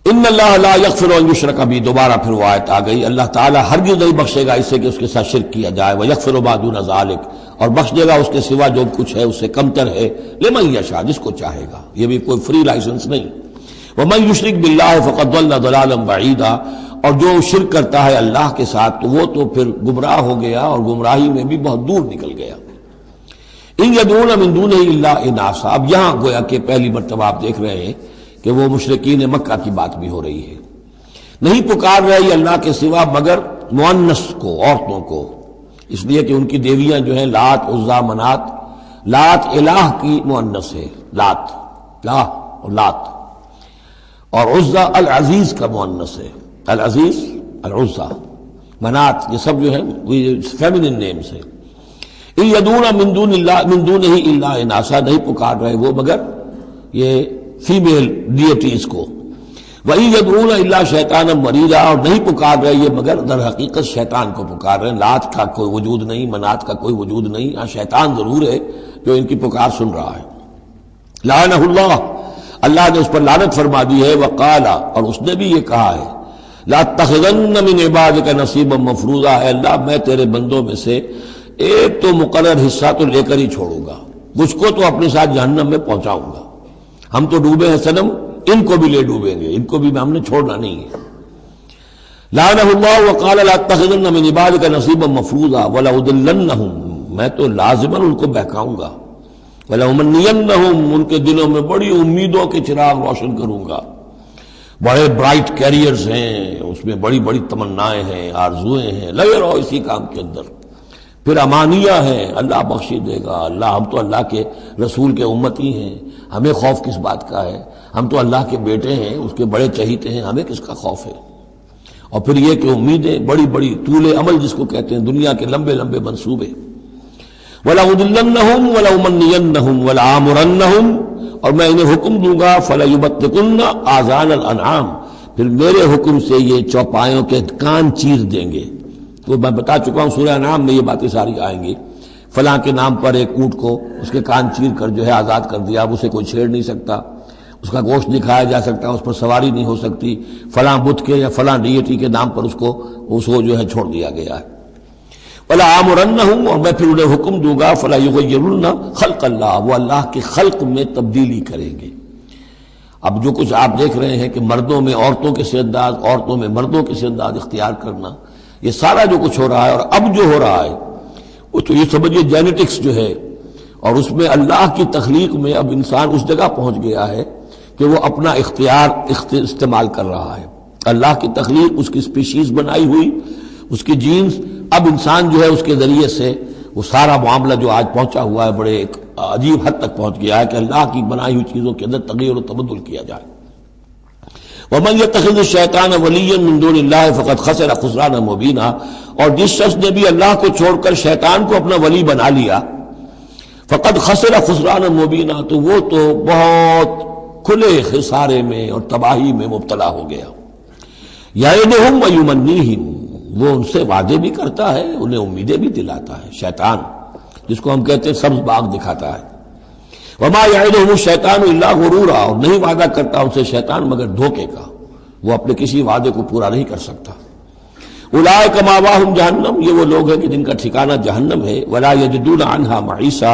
ان اللہ لا یغفر ان یشرک بہ، دوبارہ پھر وہ آیت آ گئی، اللہ تعالیٰ ہرگز نہیں بخشے گا اسے کہ اس کے ساتھ شرک کیا جائے، ویغفر ما دون ذلک، اور بخش دے گا اس کے سوا جو کچھ ہے اس سے کم تر ہے، لمن یشاء، جس کو چاہے گا، یہ بھی کوئی فری لائسنس نہیں۔ ومن یشرک باللہ فقد ضل ضلالا بعیدا، اور جو شرک کرتا ہے اللہ کے ساتھ تو وہ تو پھر گمراہ ہو گیا اور گمراہی میں بھی بہت دور نکل گیا۔ ان یدعون من دونہ الا اناثا، اب یہاں گویا کہ پہلی مرتبہ آپ دیکھ رہے ہیں کہ وہ مشرکین مکہ کی بات بھی ہو رہی ہے، نہیں پکار رہے اللہ کے سوا مگر مؤنث کو، عورتوں کو، اس لیے کہ ان کی دیویاں جو ہیں لات، عزا، منات، لات الہ کی مؤنث ہے، لات، لا اور لات، اور عزا العزیز کا مؤنث ہے، العزیز، العزا، منات، یہ سب جو ہے فیمنن نیمز ہیں۔ ان یدعون من دونہ الا اناثا، نہیں پکار رہے وہ مگر یہ فیمیل ڈیٹیز کو، وَإِن يَدْعُونَ إِلَّا شَيْطَانًا مَرِيدًا، اور نہیں پکار رہے یہ مگر در حقیقت شیطان کو پکار رہے ہیں، لات کا کوئی وجود نہیں، منات کا کوئی وجود نہیں، ہاں شیطان ضرور ہے جو ان کی پکار سن رہا ہے۔ لعنہ اللہ، اللہ نے اس پر لعنت فرما دی ہے، وقال، اور اس نے بھی یہ کہا ہے، لَأَتَّخِذَنَّ مِنْ عِبَادِكَ نَصِيبًا مَفْرُوضًا، اے اللہ میں تیرے بندوں میں سے ایک تو مقرر حصہ تو لے کر ہی چھوڑوں گا، مجھ کو تو اپنے ساتھ جہنم میں پہنچاؤں گا، ہم تو ڈوبے ہیں صنم، ان کو بھی لے ڈوبیں گے، ان کو بھی ہم نے چھوڑنا نہیں ہے۔ لعنہ اللہ وقال لاتخذن من عبادک نصیبا مفروضا ولأضلنہم، میں تو لازماً ان کو بہکاؤں گا، ولأمنینہم، ان کے دلوں میں بڑی امیدوں کے چراغ روشن کروں گا، بڑے برائٹ کیریئرز ہیں، اس میں بڑی بڑی تمنائیں ہیں، آرزویں ہیں، لگے رہو اسی کام کے اندر، پھر امانیہ ہیں، اللہ بخشی دے گا، اللہ، ہم تو اللہ کے رسول کے امتی ہیں، ہمیں خوف کس بات کا ہے، ہم تو اللہ کے بیٹے ہیں، اس کے بڑے چہیتے ہیں، ہمیں کس کا خوف ہے۔ اور پھر یہ کہ امیدیں بڑی بڑی، طول عمل جس کو کہتے ہیں، دنیا کے لمبے لمبے منصوبے۔ وَلَأُضِلَّنَّهُمْ وَلَأُمَنِّيَنَّهُمْ وَلَآمُرَنَّهُمْ، اور میں انہیں حکم دوں گا، فَلَيُبَتِّكُنَّ آذَانَ الْأَنْعَامِ، پھر میرے حکم سے یہ چوپایوں کے کان چیر دیں گے۔ تو میں بتا چکا ہوں سورہ انعام میں یہ باتیں ساری آئیں گی، فلاں کے نام پر ایک اونٹ کو اس کے کان چیر کر جو ہے آزاد کر دیا، اب اسے کوئی چھیڑ نہیں سکتا، اس کا گوشت نہیں کھایا جا سکتا، اس پر سواری نہیں ہو سکتی، فلاں بت کے یا فلاں ڈیٹی کے نام پر اس کو جو ہے چھوڑ دیا گیا ہے۔ وَلَآمُرَنَّهُمْ، اور میں پھر انہیں حکم دوں گا، فَلَا يُغَيِّرُنَّ خَلْقَ اللَّهِ، وہ اللہ کے خلق میں تبدیلی کریں گے۔ اب جو کچھ آپ دیکھ رہے ہیں کہ مردوں میں عورتوں کے سے انداز، عورتوں میں مردوں کے سے انداز اختیار کرنا، یہ سارا جو کچھ ہو رہا ہے اور اب جو ہو رہا ہے وہ تو یہ سمجھیے جینیٹکس جو ہے، اور اس میں اللہ کی تخلیق میں اب انسان اس جگہ پہنچ گیا ہے کہ وہ اپنا اختیار استعمال کر رہا ہے۔ اللہ کی تخلیق، اس کی سپیشیز بنائی ہوئی، اس کی جینز، اب انسان جو ہے اس کے ذریعے سے وہ سارا معاملہ جو آج پہنچا ہوا ہے بڑے ایک عجیب حد تک پہنچ گیا ہے کہ اللہ کی بنائی ہوئی چیزوں کے اندر تغیر و تبدل کیا جائے۔ وَمَنْ يَتَّخِذِ الشَّيْطَانَ وَلِيًّا مِّن دُونِ اللَّهِ فَقَدْ خَسِرَ خُسْرَانًا مُبِينًا، اور جس شخص نے بھی اللہ کو چھوڑ کر شیطان کو اپنا ولی بنا لیا، فَقَدْ خَسِرَ خُسْرَانًا مُبِينًا، تو وہ تو بہت کھلے خسارے میں اور تباہی میں مبتلا ہو گیا۔ یعدہم ویمنیہم، وہ ان سے وعدے بھی کرتا ہے، انہیں امیدیں بھی دلاتا ہے، شیطان جس کو ہم کہتے ہیں سبز باغ دکھاتا ہے۔ وما یعدہم الشیطان الا غرورا، اور نہیں وعدہ کرتا ان سے شیطان مگر دھوکے کا، وہ اپنے کسی وعدے کو پورا نہیں کر سکتا۔ اولئک مأواہم جہنم، یہ وہ لوگ ہیں کہ جن کا ٹھکانہ جہنم ہے، ولا یجدون عنہا محیصا،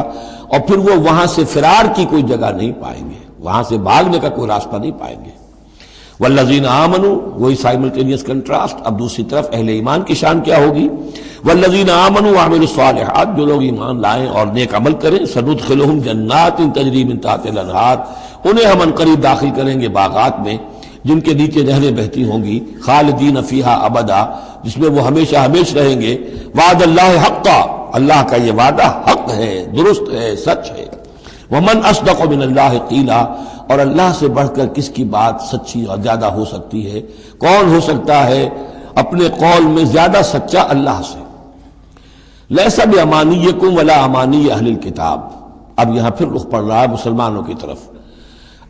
اور پھر وہ وہاں سے فرار کی کوئی جگہ نہیں پائیں گے، وہاں سے بھاگنے کا کوئی راستہ نہیں پائیں گے۔ والذین آمنوا، وہی سائملٹینیس کنٹراسٹ، اب دوسری طرف اہل ایمان کی شان کیا ہوگی؟ والذین آمنوا وعملوا الصالحات، جو لوگ ایمان لائیں اور نیک عمل کریں، سندخلہم جنات تجری من تحتہا الانہار، انہیں ہم عنقریب داخل کریں گے باغات میں جن کے نیچے نہریں بہتی ہوں گی، خالدین فیہا ابدا، جس میں وہ ہمیشہ ہمیش رہیں گے۔ وعد اللہ حقا، اللہ کا یہ وعدہ حق ہے، درست ہے، سچ ہے۔ ومن اصدق من اللہ قیلا، اور اللہ سے بڑھ کر کس کی بات سچی اور زیادہ ہو سکتی ہے؟ کون ہو سکتا ہے اپنے قول میں زیادہ سچا اللہ سے؟ لیس بامانیکم ولا امانی اہل الکتاب، اب یہاں پھر رخ پڑ رہا ہے مسلمانوں کی طرف۔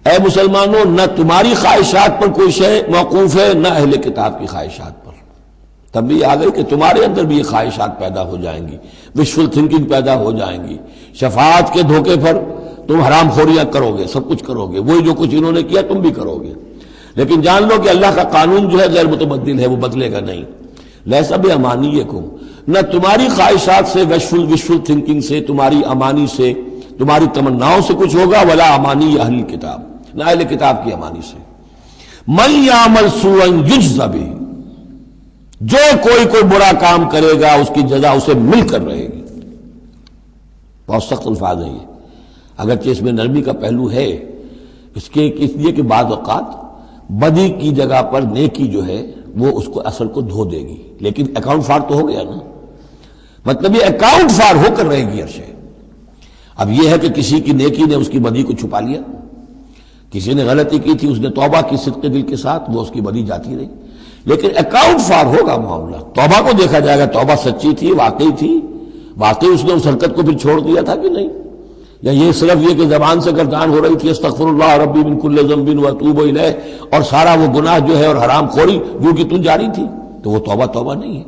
اے مسلمانوں، نہ تمہاری خواہشات پر کوئی شے موقوف ہے، نہ اہل کتاب کی خواہشات پر۔ تب بھی آ گئی کہ تمہارے اندر بھی یہ خواہشات پیدا ہو جائیں گی، وشفل تھنکنگ پیدا ہو جائیں گی، شفاعت کے دھوکے پر تم حرام خوریاں کرو گے، سب کچھ کرو گے، وہی جو کچھ انہوں نے کیا تم بھی کرو گے۔ لیکن جان لو کہ اللہ کا قانون جو ہے غیر متبدل ہے، وہ بدلے گا نہیں. لیسا بامانیکم، نہ تمہاری خواہشات سے، وشفل تھنکنگ سے، تمہاری امانی سے، تمہاری تمناؤں سے کچھ ہوگا، ولا امانی اہل کتاب، نہ اہل کتاب کی امانی سے. من یعمل سوءا یجز بہ، جو کوئی برا کام کرے گا اس کی جزا اسے مل کر رہے گی. بہت سخت الفاظ ہیں یہ، اگرچہ اس میں نرمی کا پہلو ہے، اس لیے کہ بعض اوقات بدی کی جگہ پر نیکی جو ہے وہ اس کو اصل کو دھو دے گی، لیکن اکاؤنٹ فار تو ہو گیا نا، مطلب یہ اکاؤنٹ فار ہو کر رہے گی عرش. اب یہ ہے کہ کسی کی نیکی نے اس کی بدی کو چھپا لیا، کسی نے غلطی کی تھی، اس نے توبہ کی صدق دل کے ساتھ، وہ اس کی بدی جاتی رہی، لیکن اکاؤنٹ فار ہوگا معاملہ. توبہ کو دیکھا جائے گا، توبہ سچی تھی، واقعی اس نے اس حرکت کو پھر چھوڑ دیا تھا کہ نہیں، یا یہ صرف یہ کہ زبان سے گردان ہو رہی تھی استغفر اللہ ربی من کل ذنب واتوب الیہ، اور سارا وہ گناہ جو ہے اور حرام خوری جو کہ تم جاری تھی، تو وہ توبہ نہیں ہے.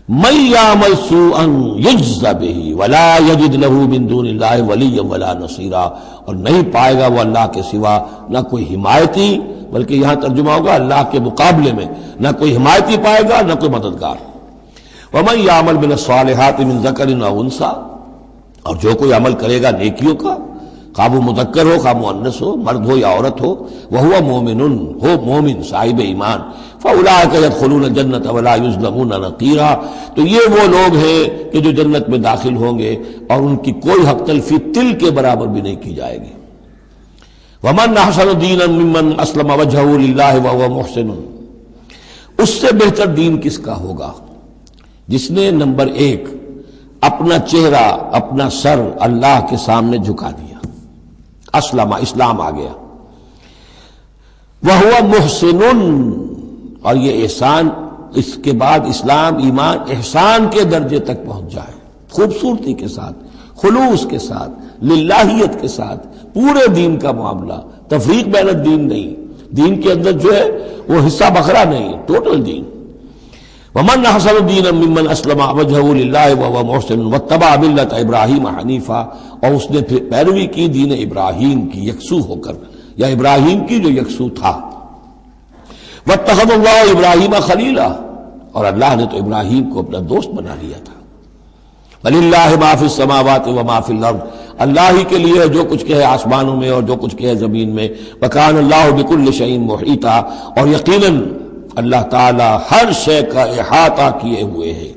من یعمل سوءا یجز بہ ولا یجد له من دون اللہ ولیا ولا نصیرا، اور نہیں پائے گا وہ اللہ کے سوا نہ کوئی حمایتی، بلکہ یہاں ترجمہ ہوگا اللہ کے مقابلے میں نہ کوئی حمایتی پائے گا نہ کوئی مددگار. ومن یعمل من الصالحات من ذکر او انثی، اور جو کوئی عمل کرے گا نیکیوں کا، خواہ وہ مذکر ہو خواہ مؤنث ہو، مرد ہو یا عورت ہو، وہو مومن، ہو مومن صاحب ایمان، فاولئک یدخلون الجنۃ ولا یظلمون نقیرا، تو یہ وہ لوگ ہیں کہ جو جنت میں داخل ہوں گے اور ان کی کوئی حق تلفی تل کے برابر بھی نہیں کی جائے گی. ومن احسن دینا ممن اسلم وجهہ للہ وهو محسن، اس سے بہتر دین کس کا ہوگا جس نے نمبر 1 اپنا چہرہ، اپنا سر اللہ کے سامنے جھکا دیا، اسلم، اسلام آ گیا، وہو محسن، اور یہ احسان، اس کے بعد اسلام ایمان احسان کے درجے تک پہنچ جائے، خوبصورتی کے ساتھ، خلوص کے ساتھ، للہیت کے ساتھ، پورے دین کا معاملہ، تفریق بین الدین نہیں، دین کے اندر جو ہے وہ حصہ بکھرا نہیں، ٹوٹل دین. ومن احسن دینا ممن اسلم وجهہ للہ وهو محسن واتبع ملت ابراہیم حنیفا، اور اس نے پھر پیروی کی دین ابراہیم کی یکسو ہو کر، یا ابراہیم کی جو یکسو تھا. واتخذ اللہ ابراہیم خلیلا، اور اللہ نے تو ابراہیم کو اپنا دوست بنا لیا تھا. وللہ ما فی السماوات وما فی الارض، اللہ ہی کے لیے جو کچھ کہ ہے آسمانوں میں اور جو کچھ کہ ہے زمین میں. وکان اللہ بکل شیء محیطا، اور یقیناً اللہ تعالی ہر شے کا احاطہ کیے ہوئے ہے.